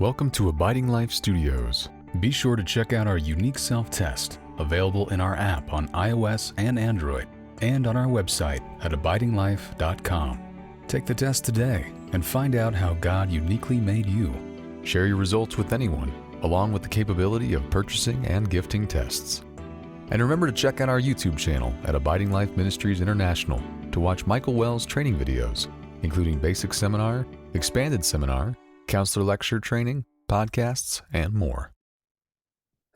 Welcome to Abiding Life Studios. Be sure to check out our unique self-test, available in our app on iOS and Android, and on our website at abidinglife.com. Take the test today and find out how God uniquely made you. Share your results with anyone, along with the capability of purchasing and gifting tests. And remember to check out our YouTube channel at Abiding Life Ministries International to watch Michael Wells' training videos, including basic seminar, expanded seminar, counselor lecture training, podcasts, and more.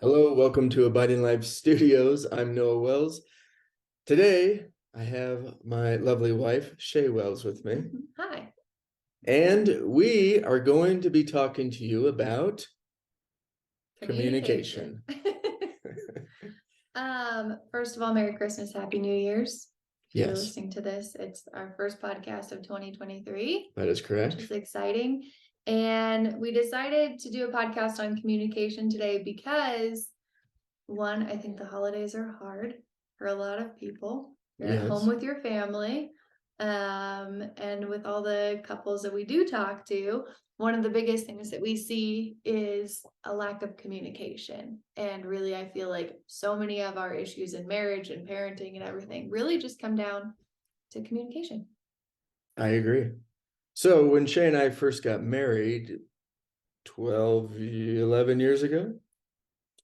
Hello, welcome to Abiding Life Studios. I'm Noah Wells. Today, I have my lovely wife, Shay Wells, with me. Hi. And we are going to be talking to you about communication. First of all, Merry Christmas, Happy New Year's. If you're Yes, listening to this, it's our first podcast of 2023, that is which correct. is exciting. And we decided to do a podcast on communication today because, one, I think the holidays are hard for a lot of people. You're at home with your family. And with all the couples that we do talk to, one of the biggest things that we see is a lack of communication. And really, I feel like so many of our issues in marriage and parenting and everything really just come down to communication. I agree. So when Shay and I first got married 11 years ago?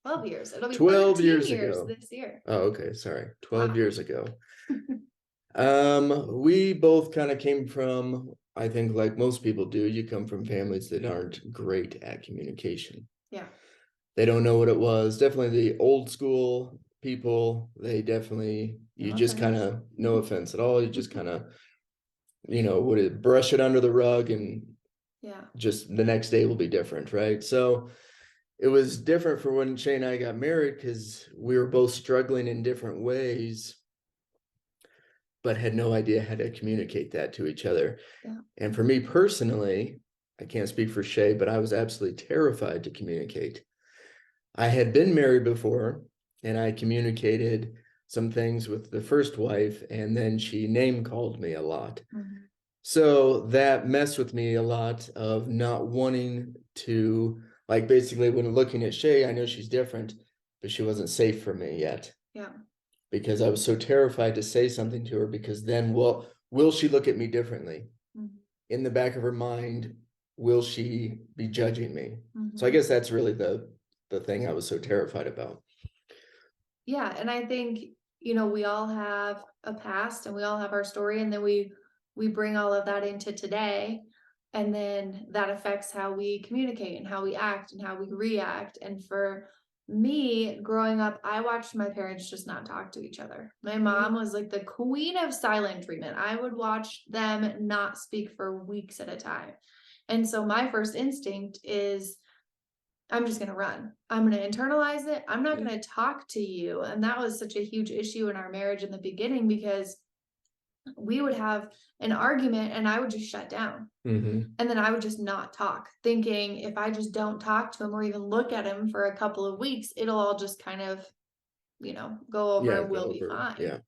12 years. It'll be 12 13 years years ago. this year. Oh, okay, sorry. 12 Wow. years ago. We both kind of came from, I think like most people do, you come from families that aren't great at communication. Yeah. They don't know what it was. Definitely the old school people, they definitely, you No just kind offense. of, no offense at all, you just kind of, brush it under the rug and Yeah. just the next day will be different, right? So it was different for when Shay and I got married because we were both struggling in different ways, but had no idea how to communicate that to each other. Yeah. And for me personally, I can't speak for Shay, but I was absolutely terrified to communicate. I had been married before, and I communicated some things with the first wife, and then she name called me a lot. Mm-hmm. So that messed with me a lot of not wanting to, like basically when looking at Shay, I know she's different, but she wasn't safe for me yet. Yeah. Because I was so terrified to say something to her because then, well, will she look at me differently? Mm-hmm. In the back of her mind, will she be judging me? Mm-hmm. So I guess that's really the thing I was so terrified about. Yeah. And I think, we all have a past and we all have our story, and then we bring all of that into today. And then that affects how we communicate and how we act and how we react. And for me, growing up, I watched my parents just not talk to each other. My mom was like the queen of silent treatment. I would watch them not speak for weeks at a time. And so my first instinct is, I'm just going to run. I'm going to internalize it. I'm not going to talk to you. And that was such a huge issue in our marriage in the beginning because we would have an argument and I would just shut down. Mm-hmm. And then I would just not talk, thinking if I just don't talk to him or even look at him for a couple of weeks, it'll all just kind of, go over and we'll be fine. Yeah.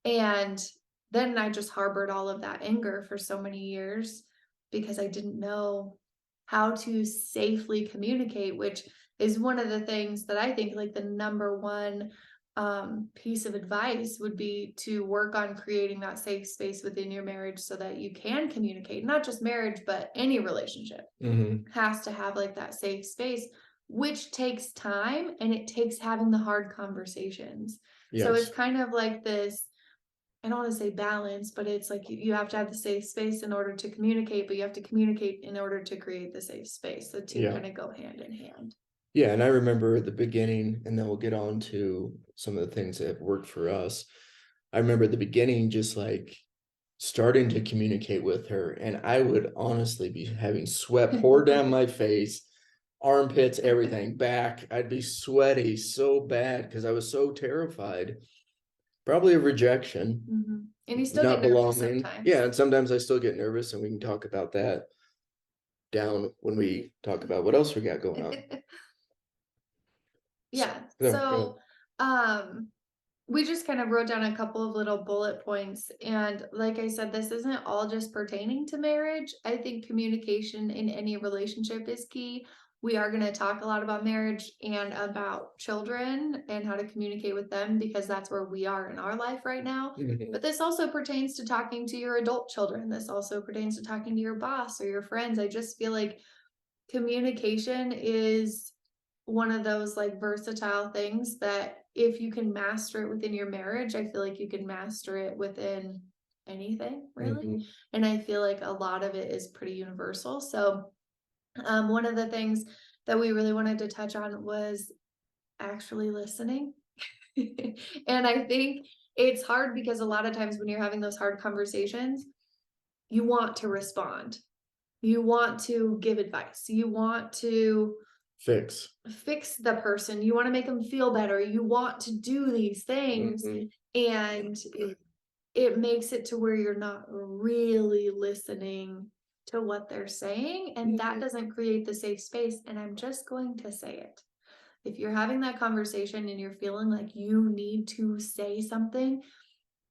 And then I just harbored all of that anger for so many years because I didn't know how to safely communicate, which is one of the things that I think like the number one piece of advice would be to work on creating that safe space within your marriage so that you can communicate. Not just marriage, but any relationship has to have like that safe space, which takes time and it takes having the hard conversations. Yes. So it's kind of like this, I don't want to say balance, but it's like you have to have the safe space in order to communicate, but you have to communicate in order to create the safe space. The two kind of go hand in hand. Yeah, and I remember at the beginning, and then we'll get on to some of the things that have worked for us. I remember at the beginning just like starting to communicate with her, and I would honestly be having sweat pour down my face, armpits, everything, back. I'd be sweaty so bad because I was so terrified. Probably of rejection. Mm-hmm. And you still not get nervous belonging. sometimes. Yeah, and sometimes I still get nervous, and we can talk about that down when we talk about what else we got going on. Yeah. So we just kind of wrote down a couple of little bullet points. And like I said, this isn't all just pertaining to marriage. I think communication in any relationship is key. We are going to talk a lot about marriage and about children and how to communicate with them, because that's where we are in our life right now. Mhm. But this also pertains to talking to your adult children. This also pertains to talking to your boss or your friends. I just feel like communication is one of those like versatile things that if you can master it within your marriage, I feel like you can master it within anything, really. Mhm. And I feel like a lot of it is pretty universal. So one of the things that we really wanted to touch on was actually listening. And I think it's hard because a lot of times when you're having those hard conversations, you want to respond. You want to give advice. You want to Fix. fix the person. You want to make them feel better. You want to do these things. Mhm. And it makes it to where you're not really listening to what they're saying. And that Mhm. doesn't create the safe space. And I'm just going to say it. If you're having that conversation and you're feeling like you need to say something,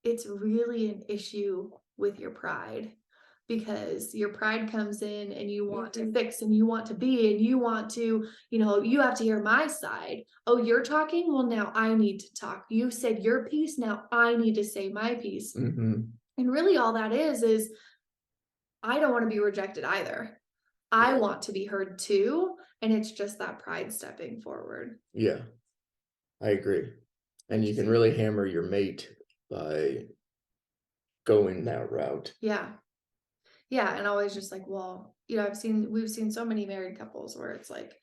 it's really an issue with your pride, because your pride comes in and you want to fix and you want to be and you want to, you have to hear my side. Oh, you're talking? Well, now I need to talk. You said your piece. Now I need to say my piece. Mhm. And really all that is I don't want to be rejected either. I Yeah. want to be heard too. And it's just that pride stepping forward. Yeah, I agree. And you can really hammer your mate by going that route. Yeah. Yeah. And always just like, well, we've seen so many married couples where it's like,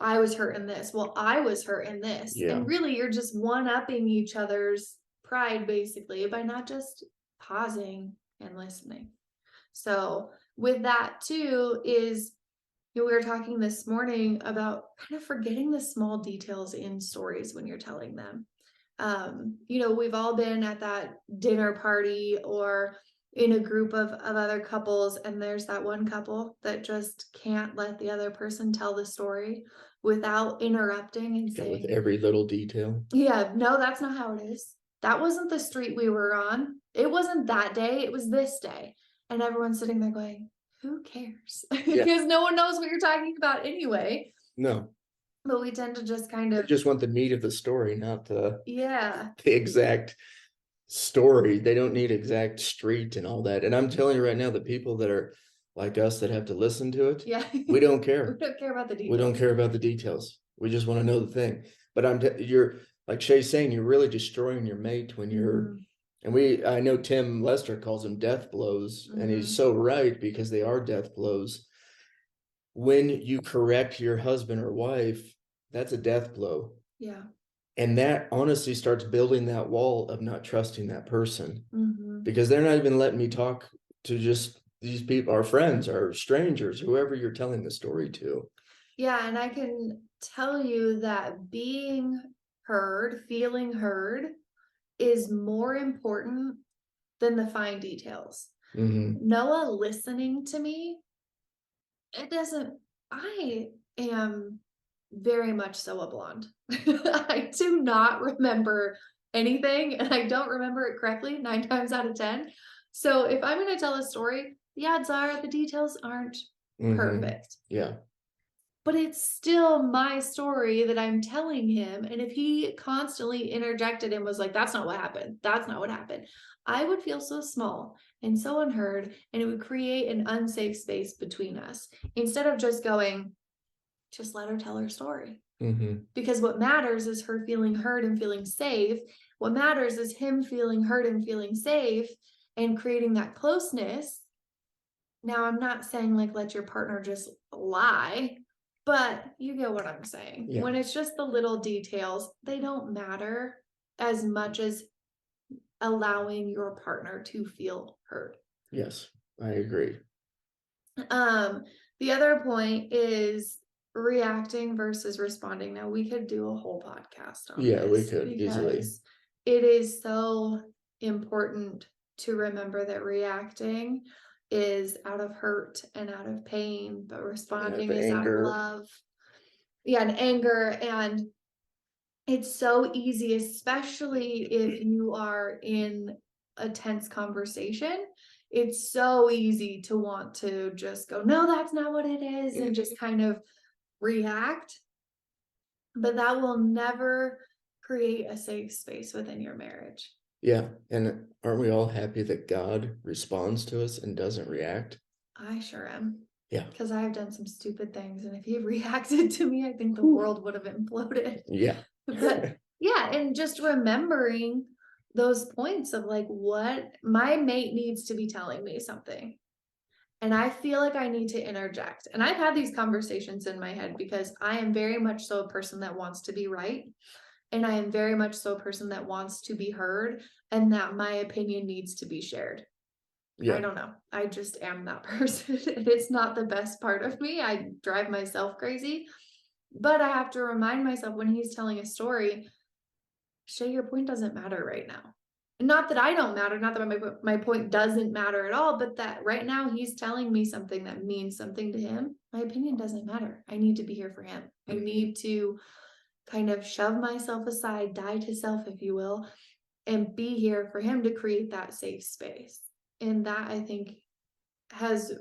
I was hurt in this. Well, I was hurt in this. Yeah. And really, you're just one-upping each other's pride basically by not just pausing and listening. So, with that too, is we were talking this morning about kind of forgetting the small details in stories when you're telling them. We've all been at that dinner party or in a group of other couples, and there's that one couple that just can't let the other person tell the story without interrupting and Yeah, with saying, every little detail. yeah, no, that's not how it is. That wasn't the street we were on. It wasn't that day. It was this day. And everyone's sitting there going, who cares? Yeah. Because no one knows what you're talking about anyway. No, But we tend to just kind I of, just want the meat of the story, not the yeah, exact story. They don't need exact street and all that. And I'm telling you right now, the people that are like us that have to listen to it, yeah. we don't We care. don't care about the We don't details. care about the details. We just want to know the thing. But you're like Shay's saying, you're really destroying your mate when you're. And I know Tim Lester calls them death blows, and he's so right, because they are death blows. When you correct your husband or wife, that's a death blow. Yeah. And that honestly starts building that wall of not trusting that person, Mm-hmm. because they're not even letting me talk to just these people, our friends, our strangers, whoever you're telling the story to. Yeah, and I can tell you that being heard, feeling heard, is more important than the fine details. Mm-hmm. Noah listening to me, I am very much so a blonde. I do not remember anything, and I don't remember it correctly 9 times out of 10. So if I'm going to tell a story, the odds are the details aren't perfect. Yeah. But it's still my story that I'm telling him. And if he constantly interjected and was like, that's not what happened, that's not what happened, I would feel so small and so unheard, and it would create an unsafe space between us. Instead of just going, just let her tell her story. Mm-hmm. Because what matters is her feeling heard and feeling safe. What matters is him feeling heard and feeling safe and creating that closeness. Now, I'm not saying like let your partner just lie, but you get what I'm saying. Yeah. When it's just the little details, they don't matter as much as allowing your partner to feel heard. Yes, I agree. The other point is reacting versus responding. Now, we could do a whole podcast on Yeah, we this could easily. because it is so important to remember that reacting is out of hurt and out of pain, but responding is out of anger. love. Yeah, and anger. And it's so easy, especially if you are in a tense conversation. It's so easy to want to just go, no, that's not what it is, and just kind of react, but that will never create a safe space within your marriage. Yeah. And aren't we all happy that God responds to us and doesn't react? I sure am. Yeah. Because I've done some stupid things, and if he reacted to me, I think the Whew. world would have imploded. Yeah. But yeah, and just remembering those points of like, what my mate needs to be telling me something. And I feel like I need to interject. And I've had these conversations in my head because I am very much so a person that wants to be right. And I am very much so a person that wants to be heard and that my opinion needs to be shared. I Yeah. don't know. I just am that person. And it's not the best part of me. I drive myself crazy. But I have to remind myself when he's telling a story, Shay, your point doesn't matter right now. Not that I don't matter, not that my point doesn't matter at all, but that right now he's telling me something that means something to him. My opinion doesn't matter. I need to be here for him. I need to kind of shove myself aside, die to self, if you will, and be here for him to create that safe space. And that, I think, has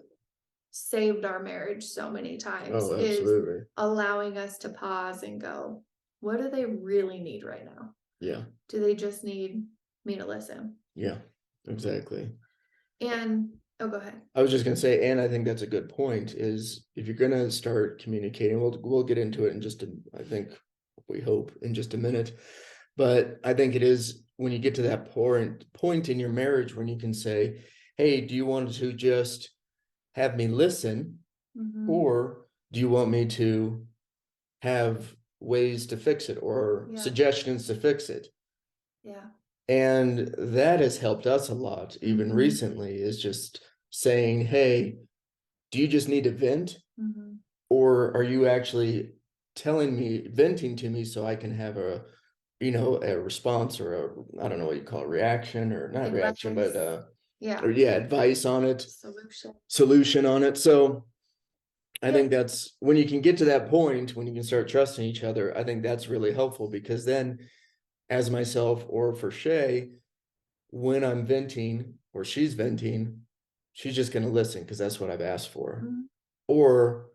saved our marriage so many times, Oh, is absolutely. allowing us to pause and go, what do they really need right now? Yeah. Do they just need me to listen? Yeah. Exactly. And oh, go ahead. I was just gonna say, and I think that's a good point, is if you're gonna start communicating, we'll get into it in just I think, we hope, in just a minute. But I think it is when you get to that point in your marriage when you can say, hey, do you want to just have me listen, Mhm. or do you want me to have ways to fix it or Yeah. suggestions to fix it? Yeah. And that has helped us a lot, even Mhm. recently, is just saying, hey, do you just need to vent? Mhm. Or are you actually venting to me so I can have a response, or I don't know what you call it, reaction, or not reaction, but Advice. Yeah. or yeah, advice on it, Solution. solution on it. So I Yeah. think that's when you can get to that point, when you can start trusting each other, I think that's really helpful, because then, as myself or for Shay, when I'm venting or she's venting, she's just going to listen because that's what I've asked for. Mhm. Or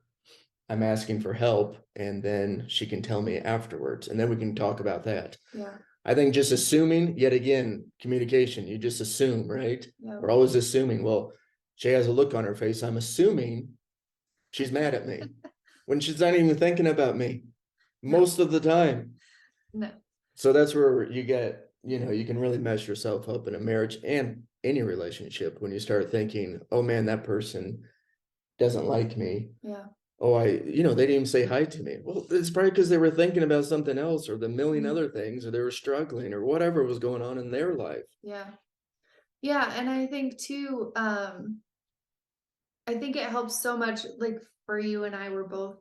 I'm asking for help, and then she can tell me afterwards, and then we can talk about that. Yeah. I think just assuming, yet again, communication, you just assume, right? Yeah. We're always assuming, well, Shay has a look on her face. I'm assuming she's mad at me when she's not even thinking about me most of the time. No. So that's where you can really mess yourself up in a marriage and any relationship when you start thinking, oh man, that person doesn't like me. Yeah. Oh, they didn't even say hi to me. Well, it's probably because they were thinking about something else, or the million Mhm. other things, or they were struggling, or whatever was going on in their life. Yeah. Yeah. And I think too, I think it helps so much, like for you and I, we're both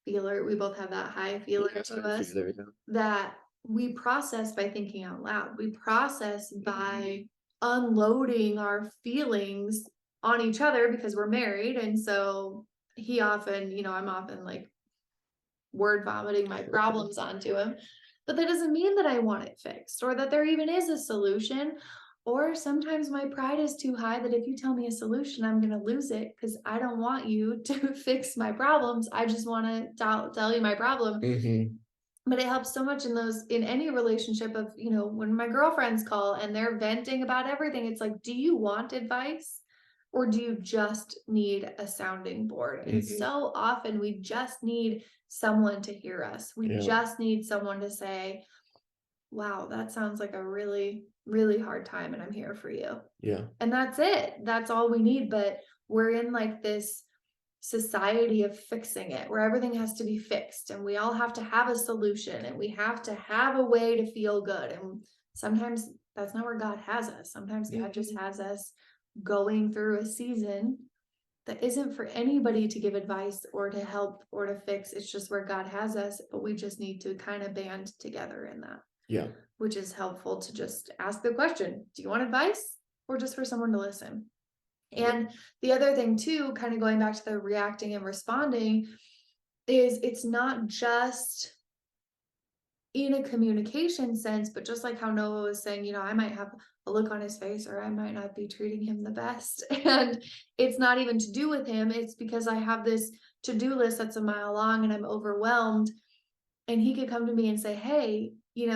feeler. We both have that high feeler Yeah, to I us, see, there you go. that we process by thinking out loud. We process by unloading our feelings on each other because we're married. And so he often, I'm often like word vomiting my problems onto him. But that doesn't mean that I want it fixed or that there even is a solution. Or sometimes my pride is too high that if you tell me a solution, I'm going to lose it because I don't want you to fix my problems. I just want to tell you my problem. Mm-hmm. But it helps so much in any relationship of, when my girlfriends call and they're venting about everything, it's like, do you want advice? Or do you just need a sounding board? And Mm-hmm. so often we just need someone to hear us. We Yeah. just need someone to say, wow, that sounds like a really, really hard time, and I'm here for you. Yeah. And that's it. That's all we need. But we're in like this society of fixing it where everything has to be fixed and we all have to have a solution and we have to have a way to feel good. And sometimes that's not where God has us. Sometimes God just has us going through a season that isn't for anybody to give advice or to help or to fix. It's just where God has us, but we just need to kind of band together in that. Yeah. Which is helpful to just ask the question, do you want advice or just for someone to listen? And the other thing too, kind of going back to the reacting and responding, is it's not just in a communication sense, but just like how Noah was saying, I might have a look on his face, or I might not be treating him the best. And it's not even to do with him. It's because I have this to-do list that's a mile long and I'm overwhelmed. And he could come to me and say, hey, you're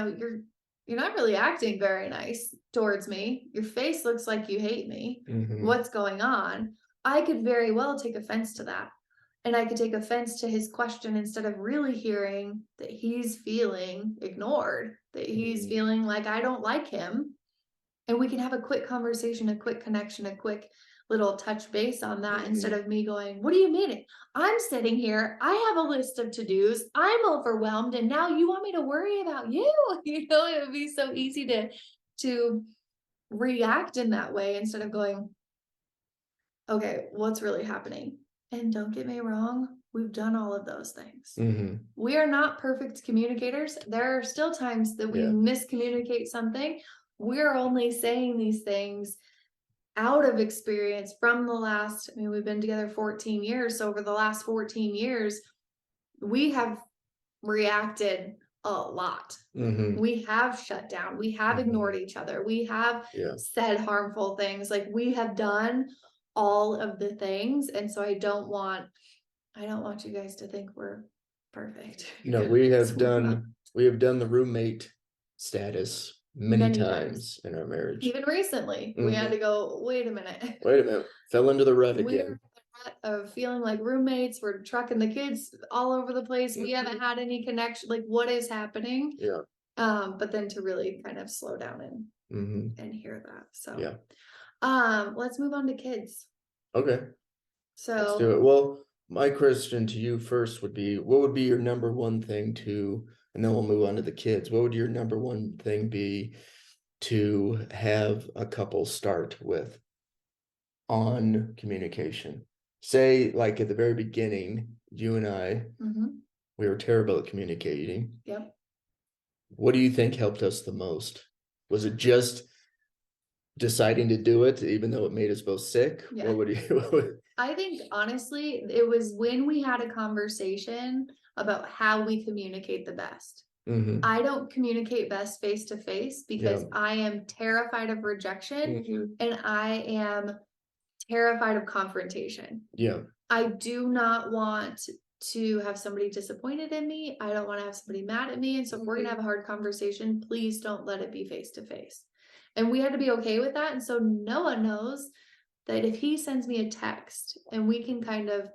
not really acting very nice towards me. Your face looks like you hate me. What's going on? I could very well take offense to that. And I could take offense to his question instead of really hearing that he's feeling ignored, that he's feeling like I don't like him. And we can have a quick conversation, a quick connection, a quick little touch base on that instead of me going, what do you mean? I'm sitting here. I have a list of to-dos. I'm overwhelmed. And now you want me to worry about you? It would be so easy to react in that way instead of going, okay, what's really happening? And don't get me wrong, we've done all of those things. We are not perfect communicators. There are still times that we miscommunicate something. We're only saying these things out of experience from the last, we've been together 14 years. So over the last 14 years, we have reacted a lot. We have shut down. We have ignored each other. We have said harmful things. Like, we have done all of the things. And so I don't want you guys to think we're perfect. No, we have done the roommate status many times in our marriage. Even recently, we had to go, wait a minute, fell into the rut again. Of feeling like roommates. We're trucking the kids all over the place. We haven't had any connection. Like, what is happening? But then to really kind of slow down and hear that. So let's move on to kids. Okay. So let's do it. Well, my question to you first would be, what would be your number one thing and then we'll move on to the kids. What would your number one thing be to have a couple start with on communication? Say, like at the very beginning, you and I, we were terrible at communicating. Yep. What do you think helped us the most? Was it just deciding to do it, even though it made us both sick? Yeah. What would you? I think honestly, it was when we had a conversation about how we communicate the best. I don't communicate best face to face because I am terrified of rejection and I am terrified of confrontation. I do not want to have somebody disappointed in me. I don't want to have somebody mad at me. And so if we're going to have a hard conversation, please don't let it be face to face. And we had to be okay with that. And so Noah knows that if he sends me a text and we can kind of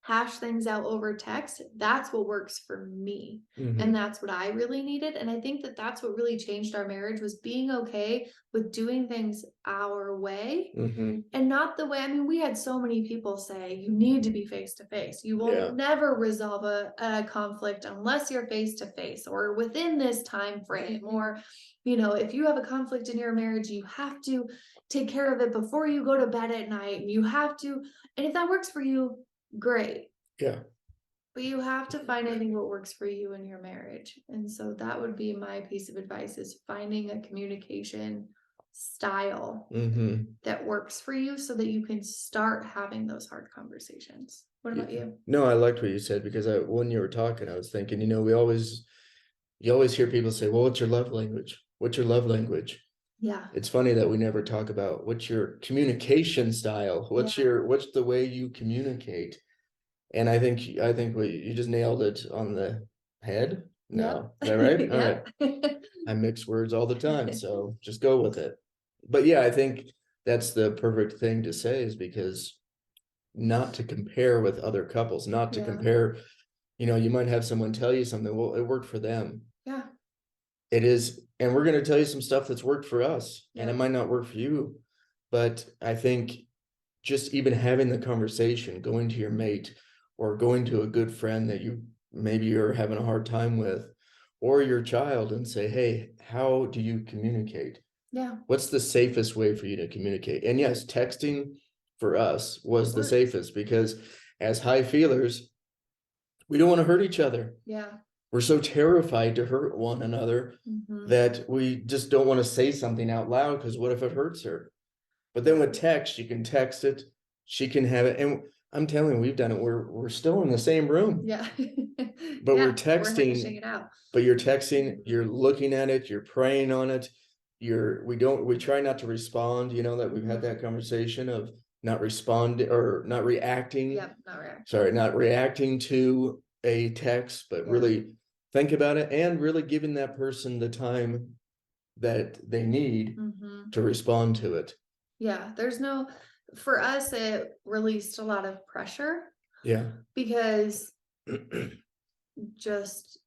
hash things out over text, that's what works for me. And that's what I really needed. And I think that that's what really changed our marriage, was being okay with doing things our way and not the way, we had so many people say, you need to be face to face. You will never resolve a conflict unless you're face to face or within this time frame. Or, if you have a conflict in your marriage, you have to take care of it before you go to bed at night. And you have to, and if that works for you, great. But you have to find, I think, what works for you in your marriage. And so that would be my piece of advice, is finding a communication style that works for you so that you can start having those hard conversations. What about you? No, I liked what you said, because when you were talking, I was thinking, you always hear people say, well, what's your love language? What's your love language? Yeah. It's funny that we never talk about what's your communication style. What's the way you communicate? And I think you just nailed it on the head. No, is that right? All right. I mix words all the time, so just go with it. But I think that's the perfect thing to say, is because not to compare with other couples, not to compare, you might have someone tell you something, well, it worked for them. It is, and we're going to tell you some stuff that's worked for us, and it might not work for you. But I think just even having the conversation, going to your mate or going to a good friend that you're having a hard time with, or your child, and say, hey, how do you communicate? What's the safest way for you to communicate? And yes, texting for us was the safest, because as high feelers, we don't want to hurt each other. We're so terrified to hurt one another that we just don't want to say something out loud, because what if it hurts her? But then with text, you can text it, she can have it. And I'm telling you, we've done it. We're still in the same room. But we're texting, it out. But you're texting, you're looking at it, you're praying on it. we try not to respond, that we've had that conversation of not responding or not reacting. Yep, not react. Sorry, not reacting to a text, but Yeah. really think about it and really giving that person the time that they need to respond to it. Yeah, for us, it released a lot of pressure Yeah. because just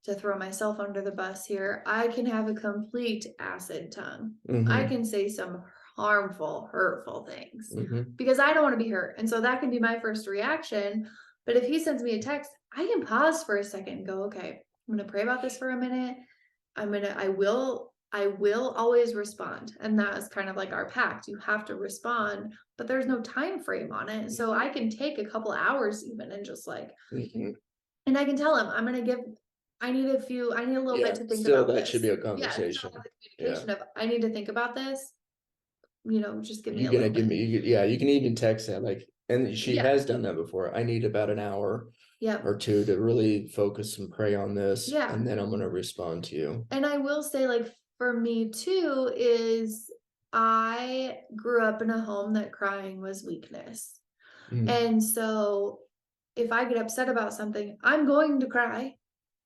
to throw myself under the bus here, I can have a complete acid tongue. I can say some harmful, hurtful things because I don't want to be hurt. And so that can be my first reaction. But if he sends me a text, I can pause for a second and go, okay, I'm going to pray about this for a minute. I will always respond. And that is kind of like our pact. You have to respond, but there's no time frame on it. So I can take a couple hours even and just like, and I can tell him I need a little bit to think still about that this. should be a Yeah, conversation. the communication of I need to think about this. Just give me You're a gonna little give bit. me, you can even text that and she has done that before. I need about an hour or two to really focus and pray on this. Yeah. And then I'm gonna respond to you. And I will say, like, for me too, is I grew up in a home that crying was weakness. And so if I get upset about something, I'm going to cry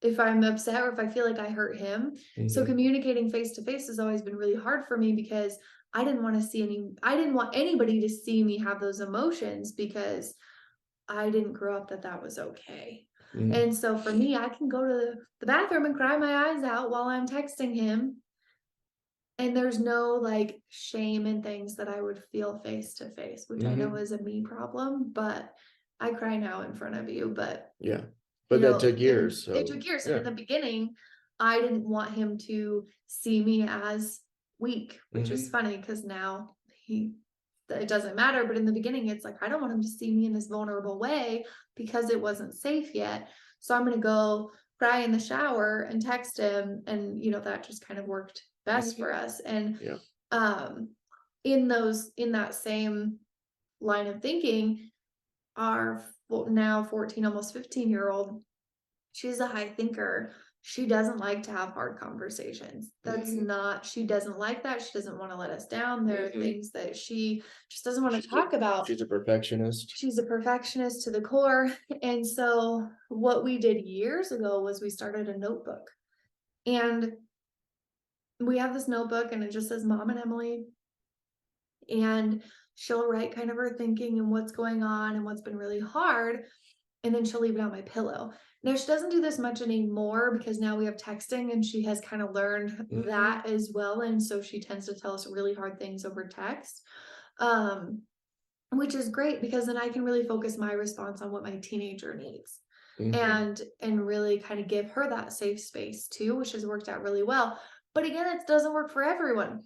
if I'm upset or if I feel like I hurt him. So communicating face to face has always been really hard for me because I didn't want anybody to see me have those emotions because I didn't grow up that was okay. And so for me, I can go to the bathroom and cry my eyes out while I'm texting him. And there's no like shame and things that I would feel face to face, which I know is a me problem, but I cry now in front of you. But yeah, but that took years. It took years. And in the beginning, I didn't want him to see me as weak, which is funny because now it doesn't matter. But in the beginning, it's like, I don't want him to see me in this vulnerable way because it wasn't safe yet. So I'm going to go cry in the shower and text him. And, that just kind of worked best for us. And, in that same line of thinking, our now 14, almost 15-year-old, she's a high thinker. She doesn't like to have hard conversations. She doesn't like that. She doesn't want to let us down. There are things that she just doesn't want to talk about. She's a perfectionist. She's a perfectionist to the core. And so what we did years ago was we started a notebook. And we have this notebook and it just says Mom and Emily. And she'll write kind of her thinking and what's going on and what's been really hard. And then she'll leave it on my pillow. Now, she doesn't do this much anymore because now we have texting and she has kind of learned that as well. And so she tends to tell us really hard things over text, which is great because then I can really focus my response on what my teenager needs and really kind of give her that safe space too, which has worked out really well. But again, it doesn't work for everyone.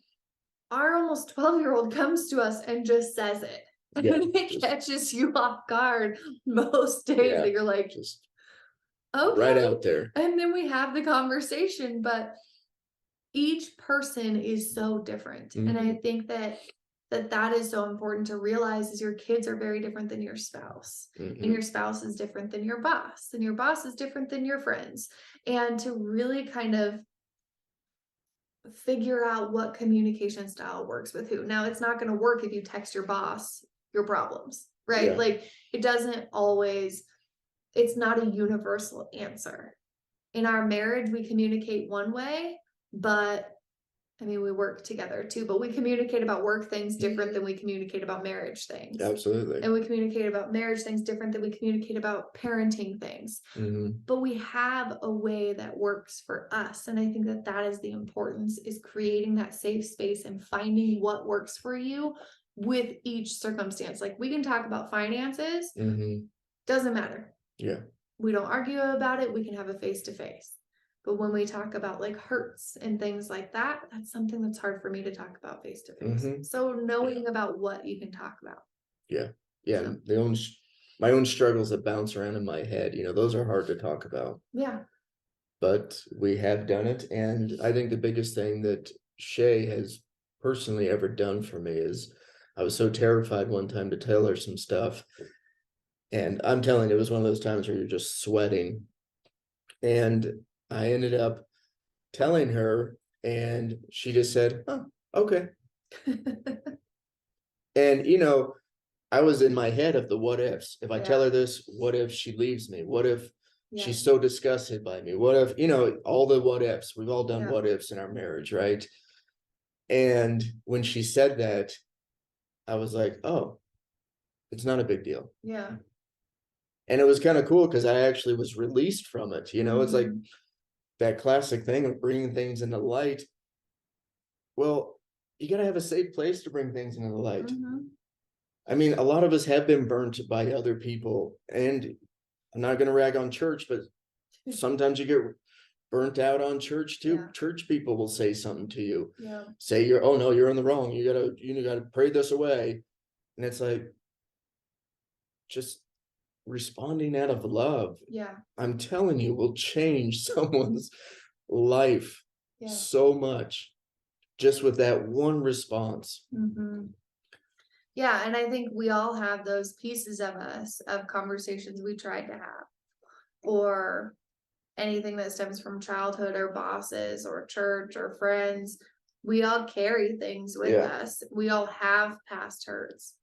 Our almost 12-year-old comes to us and just says it. Yeah, and it catches you off guard most days that you're like, just okay, right out there. And then we have the conversation, but each person is so different. And I think that is so important to realize is your kids are very different than your spouse and your spouse is different than your boss and your boss is different than your friends. And to really kind of figure out what communication style works with who. Now, it's not going to work if you text your boss your problems, right? Yeah. Like it doesn't always, it's not a universal answer. In our marriage, we communicate one way, but I mean, we work together too, but we communicate about work things different than we communicate about marriage things. Absolutely. And we communicate about marriage things different than we communicate about parenting things. But we have a way that works for us. And I think that is the importance, is creating that safe space and finding what works for you with each circumstance. Like we can talk about finances, doesn't matter. Yeah. We don't argue about it. We can have a face-to-face. But when we talk about like hurts and things like that, that's something that's hard for me to talk about face to face. So knowing about what you can talk about. Yeah. Yeah. So. My own struggles that bounce around in my head, those are hard to talk about. Yeah. But we have done it. And I think the biggest thing that Shay has personally ever done for me is I was so terrified one time to tell her some stuff. And I'm telling you, it was one of those times where you're just sweating. And I ended up telling her, And she just said, "Oh, okay." And, I was in my head of the what ifs. If I tell Yeah. her this, what if she leaves me? What if Yeah. she's so disgusted by me? What if, all the what ifs? We've all done Yeah. what ifs in our marriage, right? And when she said that, I was like, oh, it's not a big deal. Yeah. And it was kind of cool because I actually was released from it. It's like Mhm. that classic thing of bringing things into light. Well, you got to have a safe place to bring things into the light. Mhm. I mean, a lot of us have been burnt by other people, and I'm not going to rag on church, but sometimes you get burnt out on church too. Yeah. Church people will say something to you, Yeah. say oh no, you're in the wrong. You gotta pray this away. And it's like, just responding out of love, Yeah. I'm telling you, will change someone's life Yeah. so much just with that one response. Mhm. Yeah, and I think we all have those pieces of us, of conversations we tried to have, or anything that stems from childhood or bosses or church or friends. We all carry things with Yeah. us. We all have past hurts.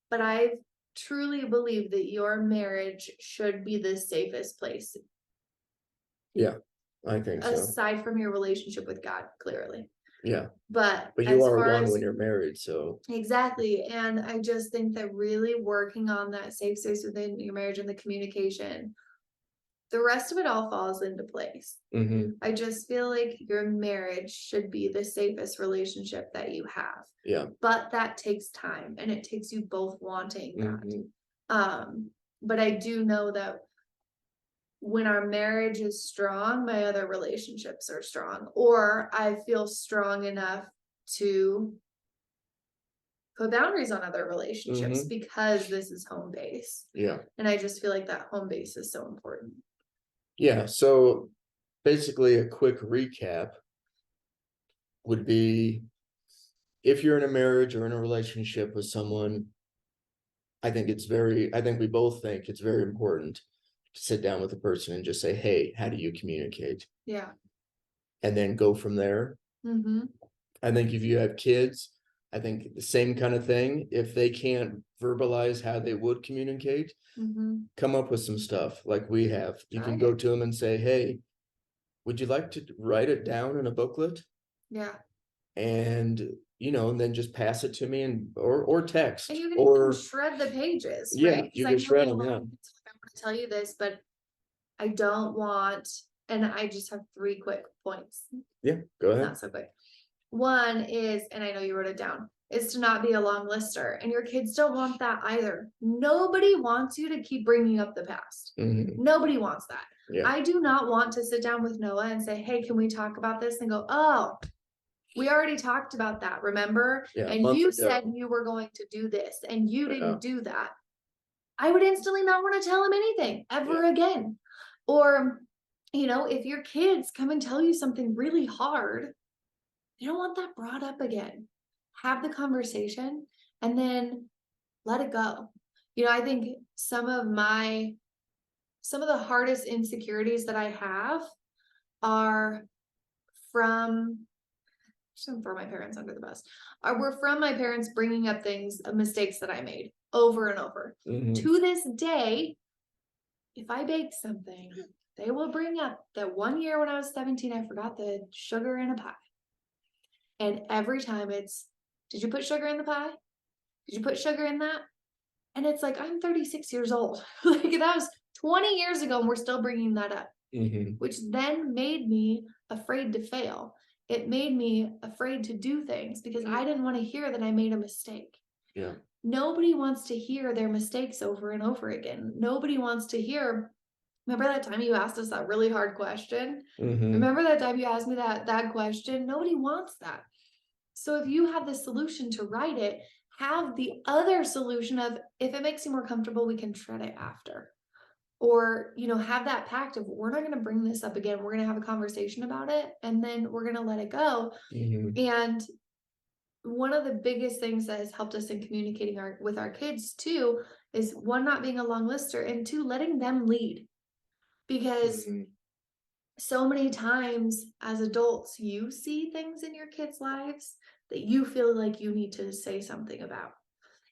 But I truly believe that your marriage should be the safest place, Yeah, I think so. aside from your relationship with God, clearly. Yeah. But But you as are far one as when you're married, so exactly, and I just think that really working on that safe space within your marriage and the communication, the rest of it all falls into place. mhm, I just feel like your marriage should be the safest relationship that you have. yeah. But that takes time and it takes you both wanting that. Mhm, But I do know that when our marriage is strong, my other relationships are strong, or I feel strong enough to put boundaries on other relationships mhm, because this is home base. yeah. And I just feel like that home base is so important. Yeah, so basically a quick recap would be, if you're in a marriage or in a relationship with someone, I think we both think it's very important to sit down with a person and just say, hey, how do you communicate? Yeah. And then go from there. Mm-hmm. I think if you have kids, I think the same kind of thing. If they can't verbalize how they would communicate, Mm-hmm. come up with some stuff like we have. You Try can go it. to them and say, hey, would you like to write it down in a booklet? Yeah. And and then just pass it to me, and or text, And you can even or shred the pages, yeah, right? you Because I can know shred a them. lot Yeah. of times I want to tell you this, but I don't want, and I just have 3 quick points. Yeah, go ahead. Not so quick. One is, and I know you wrote it down, is to not be a long lister. And your kids don't want that either. Nobody wants you to keep bringing up the past. Mhm, Nobody wants that. yeah. I do not want to sit down with Noah and say, hey, can we talk about this? And go, oh, we already talked about that, remember? Yeah, a And month you ago. said you were going to do this and you Yeah. didn't do that. I would instantly not want to tell him anything ever again. Or, if your kids come and tell you something really hard, you don't want that brought up again. Have the conversation and then let it go. I think some of the hardest insecurities that I have are from, shouldn't throw my parents under the bus, were from my parents bringing up mistakes that I made over and over. Mhm, To this day, if I bake something, they will bring up that one year when I was 17, I forgot the sugar in a pie. And every time it's, did you put sugar in the pie? Did you put sugar in that? And it's like, I'm 36 years old. Like that was 20 years ago and we're still bringing that up, mhm, which then made me afraid to fail. It made me afraid to do things because I didn't want to hear that I made a mistake. yeah. Nobody wants to hear their mistakes over and over again. Nobody wants to hear, remember that time you asked us that really hard question? Mhm, Remember that time you asked me that question? Nobody wants that. So if you have the solution to write it, have the other solution of, if it makes you more comfortable, we can shred it after. Or, have that pact of, we're not going to bring this up again. We're going to have a conversation about it and then we're going to let it go. mhm, And one of the biggest things that has helped us in communicating with our kids too is, one, not being a long lister, and 2, letting them lead. Because mhm, so many times as adults, you see things in your kids' lives that you feel like you need to say something about,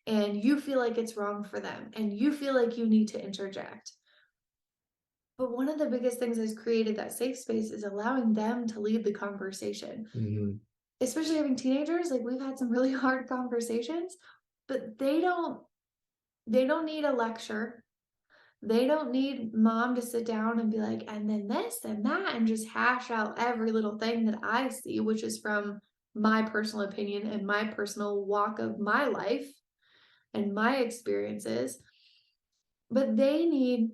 and you feel like it's wrong for them, and you feel like you need to interject. But one of the biggest things that's created that safe space is allowing them to lead the conversation. Mhm. Especially having teenagers, like we've had some really hard conversations, but they don't need a lecture. They don't need mom to sit down and be like, and then this and that, and just hash out every little thing that I see, which is from my personal opinion and my personal walk of my life and my experiences. But they need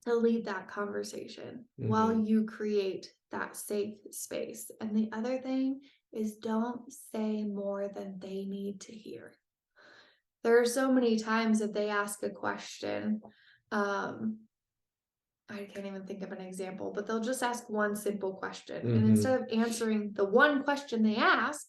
to lead that conversation while Mhm. you create that safe space. And the other thing is, don't say more than they need to hear. There are so many times that they ask a question. I can't even think of an example, but they'll just ask one simple question. And Mhm. instead of answering the one question they ask,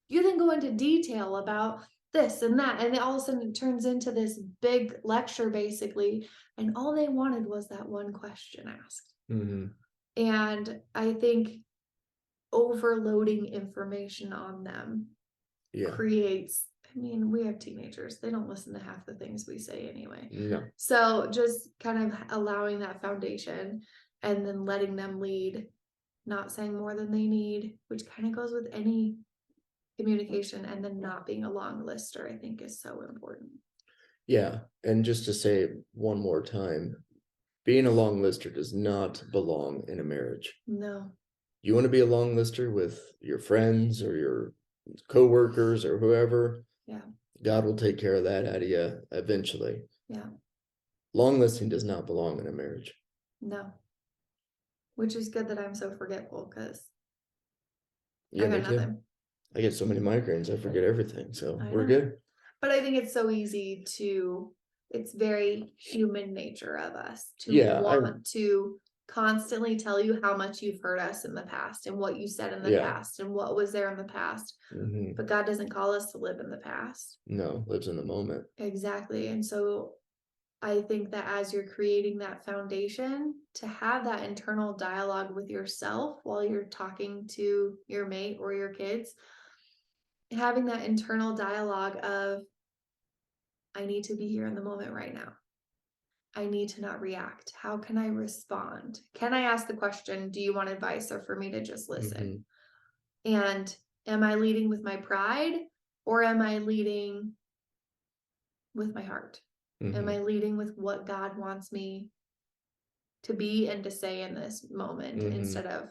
you then go into detail about this and that. And then all of a sudden it turns into this big lecture, basically. And all they wanted was that one question asked. Mhm. And I think overloading information on them Yeah. creates, I mean, we have teenagers, they don't listen to half the things we say anyway. No. So just kind of allowing that foundation and then letting them lead, not saying more than they need, which kind of goes with any communication, and then not being a long lister, I think is so important. Yeah. And just to say it one more time, being a long lister does not belong in a marriage. No. You want to be a long lister with your friends or your coworkers or whoever, Yeah. God will take care of that out of you eventually. Yeah. Long listing does not belong in a marriage. No. Which is good that I'm so forgetful, because Yeah, I me got too. nothing. I get so many migraines, I forget everything. So I we're know. good. But I think it's so easy to, it's very human nature of us to Yeah, want to constantly tell you how much you've hurt us in the past and what you said in the Yeah. past and what was there in the past. Mhm. But God doesn't call us to live in the past. No, lives in the moment. Exactly. And so I think that as you're creating that foundation, to have that internal dialogue with yourself while you're talking to your mate or your kids, having that internal dialogue of, I need to be here in the moment right now. I need to not react. How can I respond? Can I ask the question, do you want advice, or for me to just listen? Mhm. And am I leading with my pride, or am I leading with my heart? Am I Mhm. leading with what God wants me to be and to say in this moment, Mhm. instead of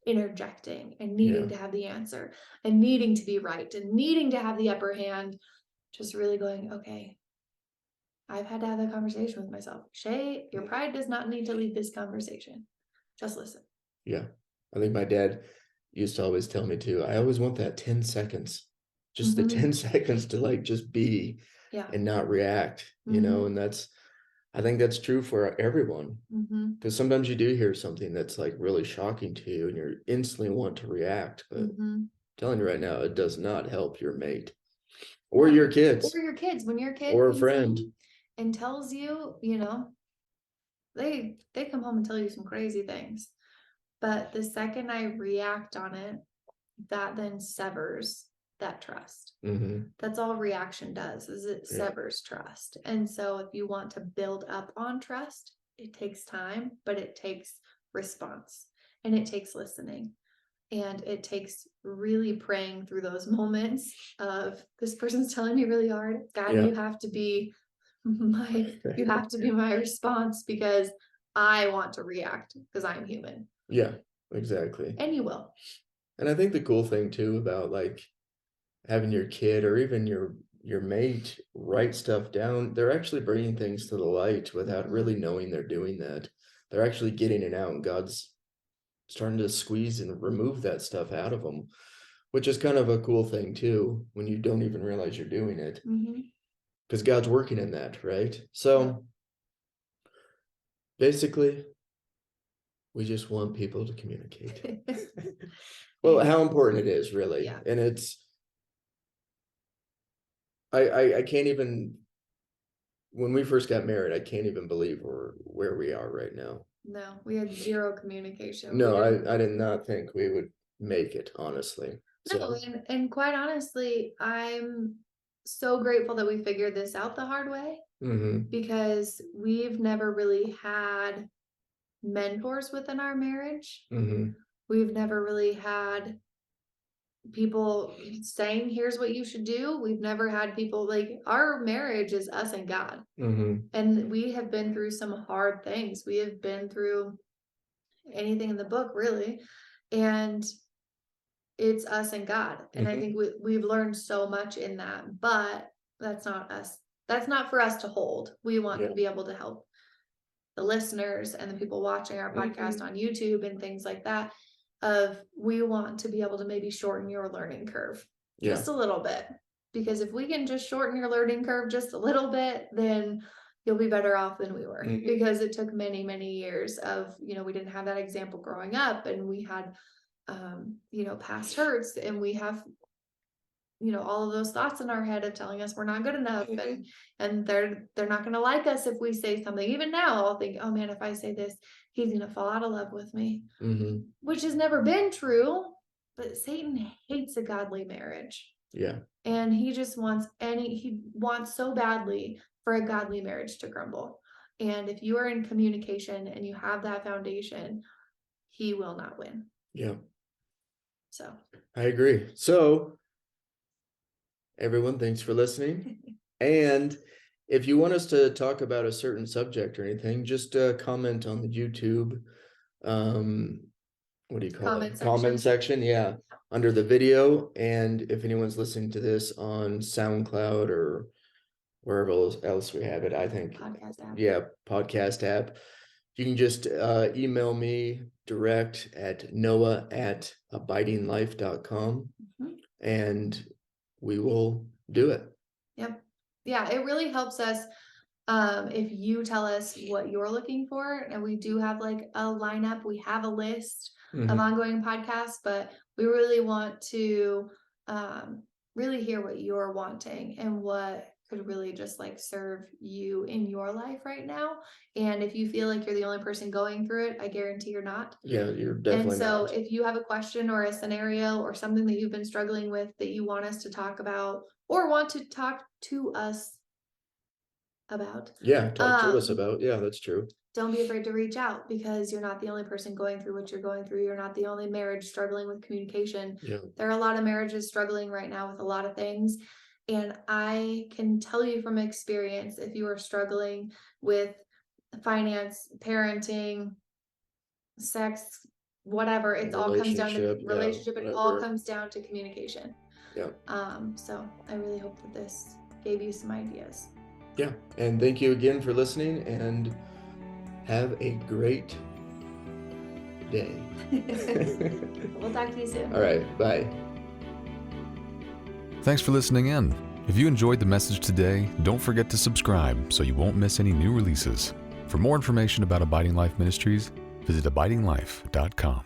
interjecting and Yeah. needing to have the answer and needing to be right and needing to have the upper hand? Just really going, okay, I've had to have that conversation with myself. Shay, your pride does not need to lead this conversation. Just listen. Yeah. I think my dad used to always tell me too, I always want that 10 seconds. Just the Mhm. 10 seconds to like just be Yeah. and not react, Mhm. and I think that's true for everyone. Mhm. Because sometimes you do hear something that's like really shocking to you and you instantly want to react. But I'm Mhm. telling you right now, it does not help your mate or No. your Or kids your kids. When your kid or a comes friend. home and tells you, they come home and tell you some crazy things. But the second I react on it, that then severs that trust. Hmm. That's all reaction does, is it Yeah. severs trust. And so if you want to build up on trust, it takes time, but it takes response, and it takes listening, and it takes really praying through those moments of, this person's telling me really hard. God, Yeah. you have to be my response, because I want to react because I'm human, Yeah, exactly. and you will. And I think the cool thing too about like having your kid or even your mate write stuff down, they're actually bringing things to the light without really Mhm. knowing they're doing that. They're actually getting it out, and God's starting to squeeze and remove that stuff out of them, which is kind of a cool thing too, when you don't even realize you're doing it, Mhm. because God's working in that, right? Yeah. So basically, we just want people to communicate. Well, how important it is, really. Yeah. And I can't even, when we first got married, I can't even believe where we are right now. No, we had zero communication. No, We didn't- I did not think we would make it, honestly. No, So, and quite honestly, I'm so grateful that we figured this out the hard way, mhm, because we've never really had mentors within our marriage. mhm, We've never really had people saying, here's what you should do. We've never had people like, our marriage is us and God. mhm, And we have been through some hard things. We have been through anything in the book, really. And it's us and God. And I mhm. think we've learned so much in that, but that's not us. That's not for us to hold. We want Yeah. to be able to help the listeners and the people watching our podcast Mhm. on YouTube and things like that. We want to be able to maybe shorten your learning curve Yeah. just a little bit. Because if we can just shorten your learning curve just a little bit, then you'll be better off than we were. Mhm. Because it took many, many years of, we didn't have that example growing up, and we had past hurts, and we have all of those thoughts in our head of telling us we're not good enough, Mhm. and they're not going to like us if we say something. Even now I'll think, oh man, if I say this, he's going to fall out of love with me, Mhm. which has never been true. But Satan hates a godly marriage, Yeah. and he wants so badly for a godly marriage to crumble. And if you are in communication and you have that foundation, he will not win. Yeah. So I agree. So, everyone, thanks for listening. And if you want us to talk about a certain subject or anything, just comment on the YouTube. What do you call Comment it? section. Comment section. Yeah. Under the video. And if anyone's listening to this on SoundCloud or wherever else we have it, I think. Podcast app. Yeah. Podcast app. You can just email me direct at noah@abidinglife.com, Mhm. and we will do it. Yep. Yeah, it really helps us if you tell us what you're looking for. And we do have like a lineup, we have a list of Mhm. ongoing podcasts, but we really want to really hear what you're wanting and what could really just like serve you in your life right now. And if you feel like you're the only person going through it, I guarantee you're not. Yeah, you're And definitely so not. if you have a question or a scenario or something that you've been struggling with that you want us to talk about or want to talk to us about, Yeah, talk to us um, about. Yeah, that's true. don't be afraid to reach out, because you're not the only person going through what you're going through. You're not the only marriage struggling with communication. Yeah. There are a lot of marriages struggling right now with a lot of things. And I can tell you from experience, if you are struggling with finance, parenting, sex, whatever, it all comes down to Relationship, yeah, relationship. It all whatever. comes down to communication. Yeah. So I really hope that this gave you some ideas. Yeah. And thank you again for listening, and have a great day. We'll talk to you soon. All right. Bye. Thanks for listening in. If you enjoyed the message today, don't forget to subscribe so you won't miss any new releases. For more information about Abiding Life Ministries, visit abidinglife.com.